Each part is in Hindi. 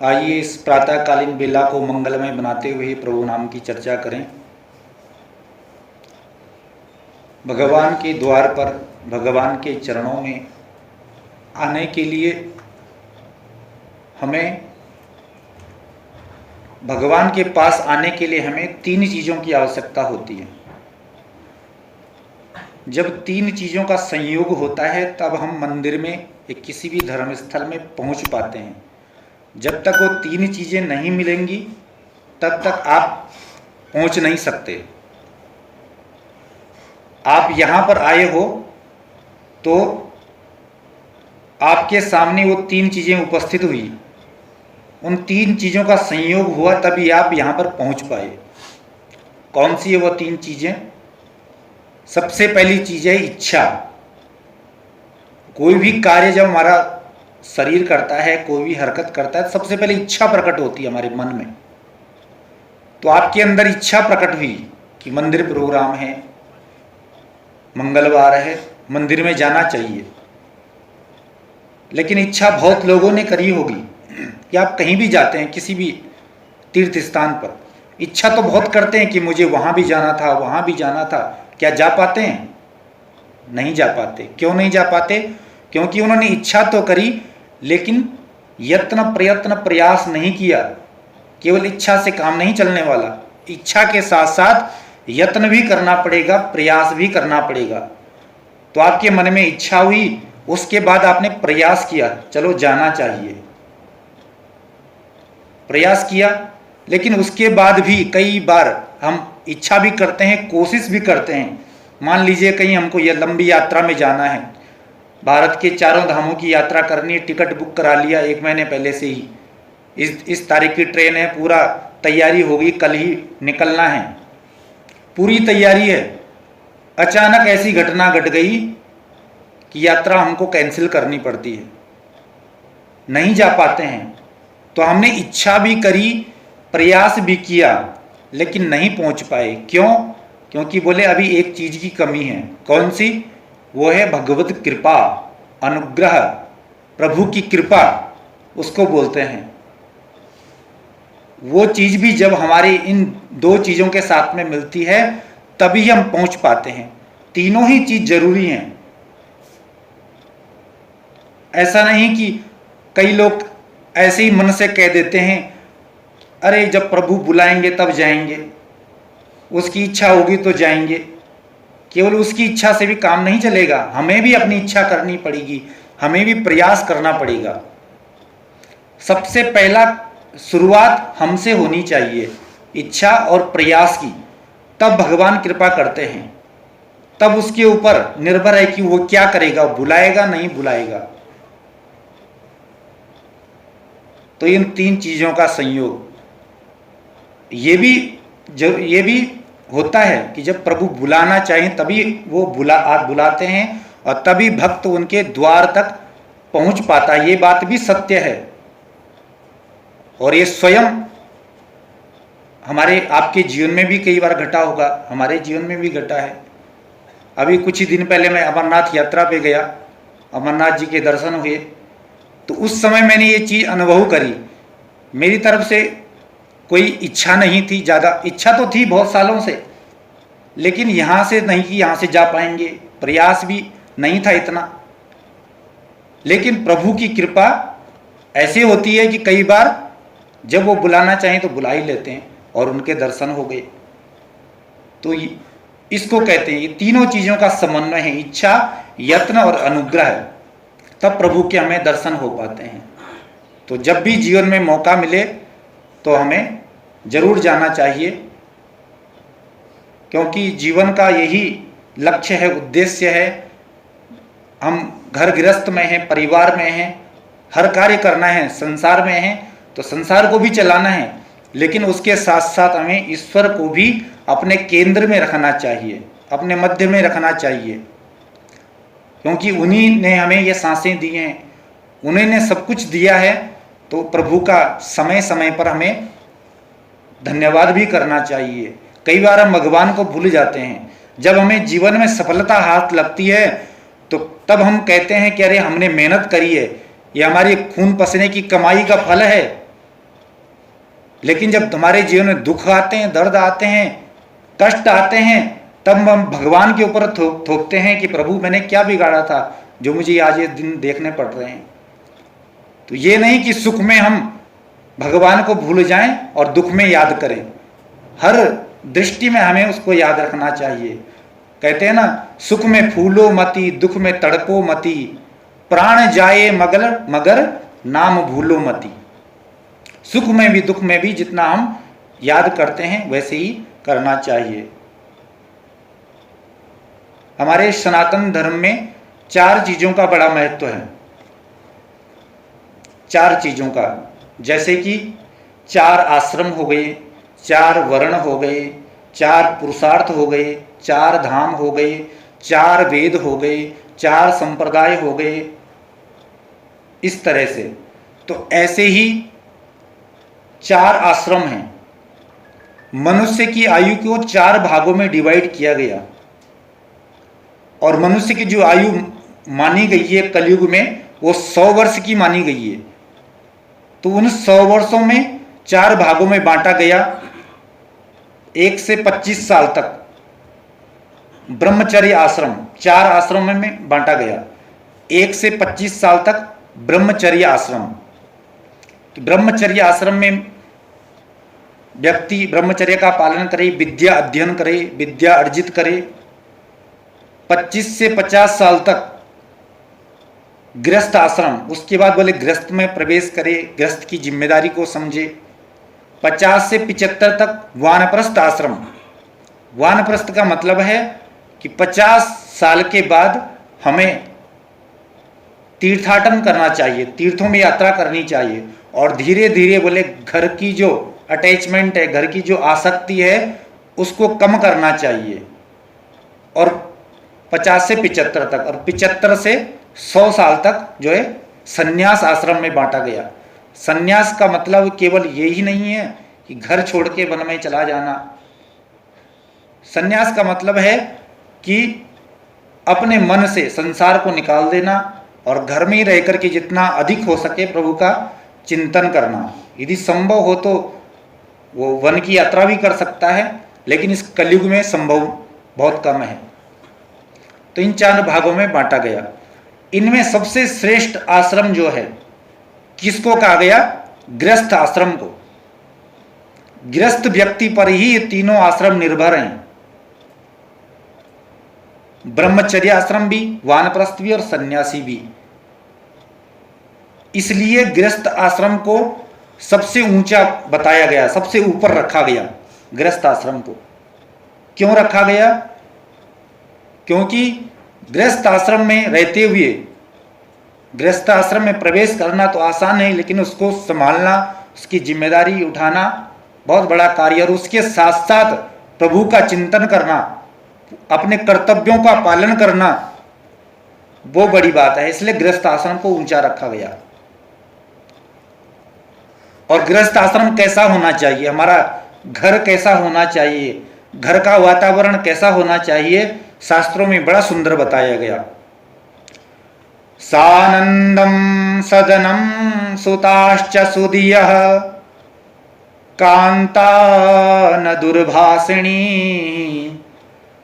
आइए इस प्रातःकालीन बेला को मंगलमय बनाते हुए प्रभु नाम की चर्चा करें। भगवान के द्वार पर, भगवान के चरणों में आने के लिए हमें, भगवान के पास आने के लिए हमें 3 चीज़ों की आवश्यकता होती है। जब 3 चीज़ों का संयोग होता है तब हम मंदिर में या किसी भी धर्म स्थल में पहुंच पाते हैं। जब तक वो 3 चीज़ें नहीं मिलेंगी तब तक आप पहुंच नहीं सकते। आप यहाँ पर आए हो तो आपके सामने वो 3 चीज़ें उपस्थित हुई, उन 3 चीज़ों का संयोग हुआ तभी आप यहाँ पर पहुँच पाए। कौन सी है वो 3 चीज़ें? सबसे पहली चीज़ है इच्छा। कोई भी कार्य जब हमारा शरीर करता है, कोई भी हरकत करता है, सबसे पहले इच्छा प्रकट होती है हमारे मन में। तो आपके अंदर इच्छा प्रकट हुई कि मंदिर प्रोग्राम है, मंगलवार है, मंदिर में जाना चाहिए। लेकिन इच्छा बहुत लोगों ने करी होगी कि आप कहीं भी जाते हैं, किसी भी तीर्थ स्थान पर, इच्छा तो बहुत करते हैं कि मुझे वहाँ भी जाना था, वहाँ भी जाना था। क्या जा पाते हैं? नहीं जा पाते। क्यों नहीं जा पाते? क्योंकि उन्होंने इच्छा तो करी लेकिन यत्न प्रयत्न प्रयास नहीं किया। केवल इच्छा से काम नहीं चलने वाला, इच्छा के साथ साथ यत्न भी करना पड़ेगा, प्रयास भी करना पड़ेगा। तो आपके मन में इच्छा हुई, उसके बाद आपने प्रयास किया, चलो जाना चाहिए, प्रयास किया। लेकिन उसके बाद भी कई बार हम इच्छा भी करते हैं, कोशिश भी करते हैं। मान लीजिए कहीं हमको यह लंबी यात्रा में जाना है, भारत के 4 धामों की यात्रा करनी है, टिकट बुक करा लिया 1 महीने पहले से ही, इस तारीख की ट्रेन है, पूरा तैयारी होगी, कल ही निकलना है, पूरी तैयारी है। अचानक ऐसी घटना घट गई कि यात्रा हमको कैंसिल करनी पड़ती है, नहीं जा पाते हैं। तो हमने इच्छा भी करी, प्रयास भी किया, लेकिन नहीं पहुंच पाए। क्यों? क्योंकि बोले अभी एक चीज की कमी है। कौन सी? वो है भगवत कृपा, अनुग्रह, प्रभु की कृपा उसको बोलते हैं। वो चीज भी जब हमारे इन 2 चीजों के साथ में मिलती है तभी हम पहुंच पाते हैं। तीनों ही चीज जरूरी हैं। ऐसा नहीं कि कई लोग ऐसे ही मन से कह देते हैं, अरे जब प्रभु बुलाएंगे तब जाएंगे, उसकी इच्छा होगी तो जाएंगे। केवल उसकी इच्छा से भी काम नहीं चलेगा, हमें भी अपनी इच्छा करनी पड़ेगी, हमें भी प्रयास करना पड़ेगा। सबसे पहला शुरुआत हमसे होनी चाहिए, इच्छा और प्रयास की। तब भगवान कृपा करते हैं, तब उसके ऊपर निर्भर है कि वो क्या करेगा, बुलाएगा नहीं बुलाएगा। तो इन 3 चीजों का संयोग ये भी होता है कि जब प्रभु बुलाना चाहें तभी वो बुलाते हैं और तभी भक्त उनके द्वार तक पहुंच पाता है। ये बात भी सत्य है और ये स्वयं हमारे आपके जीवन में भी कई बार घटा होगा, हमारे जीवन में भी घटा है। अभी कुछ ही दिन पहले मैं अमरनाथ यात्रा पे गया, अमरनाथ जी के दर्शन हुए, तो उस समय मैंने ये चीज़ अनुभव करी। मेरी तरफ से कोई इच्छा नहीं थी, ज़्यादा इच्छा तो थी बहुत सालों से, लेकिन यहाँ से नहीं कि यहाँ से जा पाएंगे, प्रयास भी नहीं था इतना। लेकिन प्रभु की कृपा ऐसे होती है कि कई बार जब वो बुलाना चाहें तो बुला ही लेते हैं और उनके दर्शन हो गए। तो इसको कहते हैं, ये तीनों चीज़ों का समन्वय है, इच्छा, यत्न और अनुग्रह, तब प्रभु के हमें दर्शन हो पाते हैं। तो जब भी जीवन में मौका मिले तो हमें जरूर जाना चाहिए, क्योंकि जीवन का यही लक्ष्य है, उद्देश्य है। हम घर गृहस्थ में हैं, परिवार में हैं, हर कार्य करना है, संसार में हैं तो संसार को भी चलाना है, लेकिन उसके साथ साथ हमें ईश्वर को भी अपने केंद्र में रखना चाहिए, अपने मध्य में रखना चाहिए, क्योंकि उन्हीं ने हमें ये सांसें दी हैं, उन्हीं ने सब कुछ दिया है। तो प्रभु का समय समय पर हमें धन्यवाद भी करना चाहिए। कई बार हम भगवान को भूल जाते हैं। जब हमें जीवन में सफलता हाथ लगती है तो तब हम कहते हैं कि अरे हमने मेहनत करी है, ये हमारी खून पसीने की कमाई का फल है, लेकिन जब तुम्हारे जीवन में दुख आते हैं, दर्द आते हैं, कष्ट आते हैं, तब हम भगवान के ऊपर थोपते हैं कि प्रभु मैंने क्या बिगाड़ा था जो मुझे आज ये दिन देखने पड़ रहे हैं। तो ये नहीं कि सुख में हम भगवान को भूल जाएं और दुख में याद करें। हर दृष्टि में हमें उसको याद रखना चाहिए। कहते हैं ना, सुख में फूलो मती, दुख में तड़पो मती, प्राण जाए मगर नाम भूलो मती। सुख में भी दुख में भी जितना हम याद करते हैं वैसे ही करना चाहिए। हमारे सनातन धर्म में 4 चीजों का बड़ा महत्व है। 4 चीजों का, जैसे कि 4 आश्रम हो गए, 4 वर्ण हो गए, 4 पुरुषार्थ हो गए, 4 धाम हो गए, 4 वेद हो गए, 4 संप्रदाय हो गए, इस तरह से। तो ऐसे ही 4 आश्रम हैं। मनुष्य की आयु को 4 भागों में डिवाइड किया गया और मनुष्य की जो आयु मानी गई है कलयुग में वो 100 वर्ष की मानी गई है। तो उन 100 वर्षों में 4 भागों में बांटा गया। 1 से 25 साल तक ब्रह्मचर्य आश्रम 4 आश्रमों में बांटा गया। 1 से 25 साल तक ब्रह्मचर्य आश्रम। तो ब्रह्मचर्य आश्रम में व्यक्ति ब्रह्मचर्य का पालन करे, विद्या अध्ययन करे, विद्या अर्जित करे। 25 से 50 साल तक गृहस्थ आश्रम, उसके बाद बोले गृहस्थ में प्रवेश करे, गृहस्थ की जिम्मेदारी को समझे। 50 से 75 तक वानप्रस्थ आश्रम। वानप्रस्थ का मतलब है कि 50 साल के बाद हमें तीर्थाटन करना चाहिए, तीर्थों में यात्रा करनी चाहिए और धीरे धीरे बोले घर की जो अटैचमेंट है, घर की जो आसक्ति है उसको कम करना चाहिए। और 50 से 75 तक और 75 से 100 साल तक जो है संन्यास आश्रम में बांटा गया। संन्यास का मतलब केवल यही नहीं है कि घर छोड़ के वन में चला जाना। संन्यास का मतलब है कि अपने मन से संसार को निकाल देना और घर में ही रह करके जितना अधिक हो सके प्रभु का चिंतन करना। यदि संभव हो तो वो वन की यात्रा भी कर सकता है, लेकिन इस कलयुग में संभव बहुत कम है। तो इन 4 भागों में बांटा गया। इनमें सबसे श्रेष्ठ आश्रम जो है किसको कहा गया? गृहस्थ आश्रम को। गृहस्थ व्यक्ति पर ही ये तीनों आश्रम निर्भर हैं। ब्रह्मचर्य आश्रम भी, वानप्रस्थ भी और सन्यासी भी। इसलिए गृहस्थ आश्रम को सबसे ऊंचा बताया गया, सबसे ऊपर रखा गया गृहस्थ आश्रम को। क्यों रखा गया? क्योंकि गृहस्थ आश्रम में रहते हुए, गृहस्थ आश्रम में प्रवेश करना तो आसान है, लेकिन उसको संभालना, उसकी जिम्मेदारी उठाना बहुत बड़ा कार्य, और उसके साथ साथ प्रभु का चिंतन करना, अपने कर्तव्यों का पालन करना, वो बड़ी बात है। इसलिए गृहस्थ आश्रम को ऊंचा रखा गया। और गृहस्थ आश्रम कैसा होना चाहिए, हमारा घर कैसा होना चाहिए, घर का वातावरण कैसा होना चाहिए, शास्त्रों में बड़ा सुंदर बताया गया। सानंदम सदनम सुताश्च सुधियः कांता न दुर्भाषिणी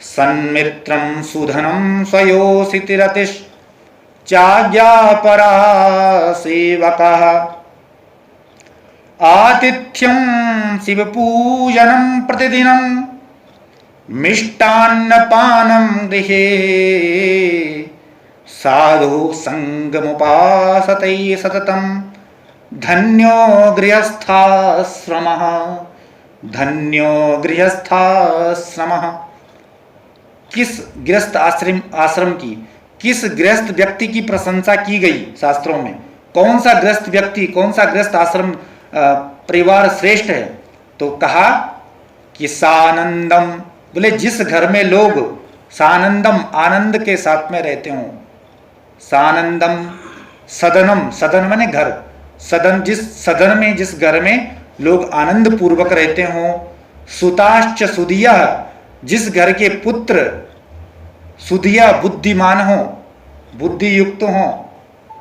सन्मित्रं सुधनं स्वयोषितिरतिश्चाज्ञापरा सेवकः आतिथ्यं शिवपूजनं प्रतिदिनं मिष्टान्नपानं गृहे साधु संगमुपासते सततं धन्यो गृहस्थाश्रमः धन्यो गृहस्थाश्रमः। किस गृहस्थ आश्रम की, किस गृहस्थ व्यक्ति की प्रशंसा की गई शास्त्रों में? कौन सा गृहस्थ व्यक्ति, कौन सा गृहस्थ आश्रम परिवार श्रेष्ठ है? तो कहा कि सानंदम, बोले जिस घर में लोग सानंदम आनंद के साथ में रहते हों, सानंदम सदनम, सदन माने घर, सदन, जिस सदन में, जिस घर में लोग आनंद पूर्वक रहते हों, सुताश्च सुधिया, जिस घर के पुत्र सुधिया बुद्धिमान हो, बुद्धि युक्त हो,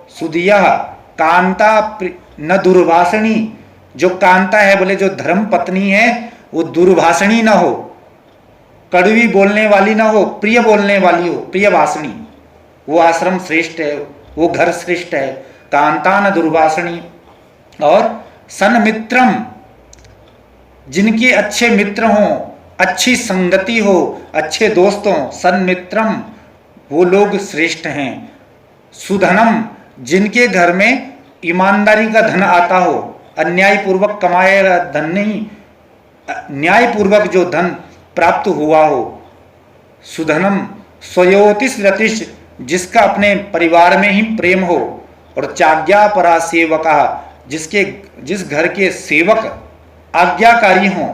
सुधिया कांता न दुर्वासनी, जो कांता है, बोले जो धर्म पत्नी है वो दुर्भाषणी ना हो, कड़वी बोलने वाली ना हो, प्रिय बोलने वाली हो, प्रिय भाषणी, वो आश्रम श्रेष्ठ है, वो घर श्रेष्ठ है। कांता न दुर्भाषणी। और सन्मित्रम, जिनके अच्छे मित्र हों, अच्छी संगति हो, अच्छे दोस्त हों, सन्मित्रम, वो लोग श्रेष्ठ हैं। सुधनम, जिनके घर में ईमानदारी का धन आता हो, अन्यायपूर्वक कमाया धन नहीं, न्यायपूर्वक जो धन प्राप्त हुआ हो। सुधनम स्वयोतिष रतिश, जिसका अपने परिवार में ही प्रेम हो। और चाज्ञा परा सेवका, जिस घर के सेवक आज्ञाकारी हों,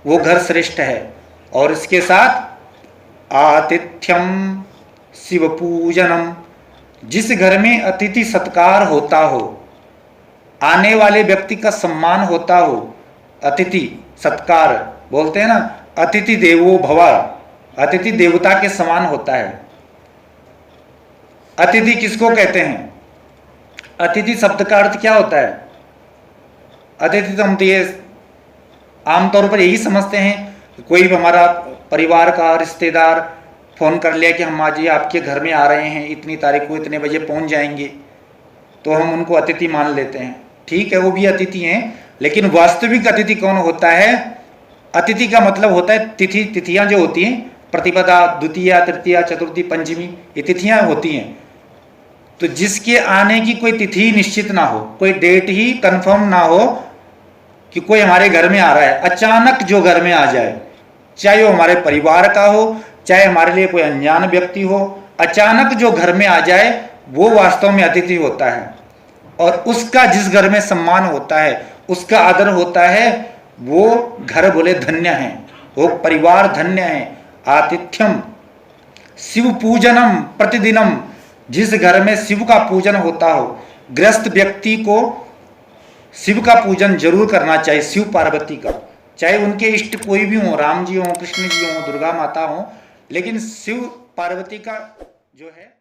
वो घर श्रेष्ठ है। और इसके साथ आतिथ्यम शिव पूजनम, जिस घर में अतिथि सत्कार होता हो, आने वाले व्यक्ति का सम्मान होता हो, अतिथि सत्कार बोलते हैं ना, अतिथि देवो भव, अतिथि देवता के समान होता है। अतिथि किसको कहते हैं? अतिथि शब्द का अर्थ क्या होता है? अतिथि तो हम तो ये आमतौर पर यही समझते हैं कि कोई भी हमारा परिवार का रिश्तेदार फोन कर लिया कि हम आज ये आपके घर में आ रहे हैं, इतनी तारीख को इतने बजे पहुंच जाएंगे, तो हम उनको अतिथि मान लेते हैं। ठीक है, वो भी अतिथि हैं, लेकिन वास्तविक अतिथि कौन होता है? अतिथि का मतलब होता है तिथि, तिथियां जो होती हैं, प्रतिपदा, द्वितीया, तृतीया, चतुर्थी, पंचमी, ये तिथियां होती हैं। तो जिसके आने की कोई तिथि निश्चित ना हो, कोई डेट ही कंफर्म ना हो कि कोई हमारे घर में आ रहा है, अचानक जो घर में आ जाए, चाहे वो हमारे परिवार का हो, चाहे हमारे लिए कोई अनजान व्यक्ति हो, अचानक जो घर में आ जाए वो वास्तव में अतिथि होता है। और उसका जिस घर में सम्मान होता है, उसका आदर होता है, वो घर बोले धन्य है, वो परिवार धन्य है। आतिथ्यम शिव पूजनम प्रतिदिनम, जिस घर में शिव का पूजन होता हो, गृहस्थ व्यक्ति को शिव का पूजन जरूर करना चाहिए, शिव पार्वती का, चाहे उनके इष्ट कोई भी हो, राम जी हो, कृष्ण जी हो, दुर्गा माता हो, लेकिन शिव पार्वती का जो है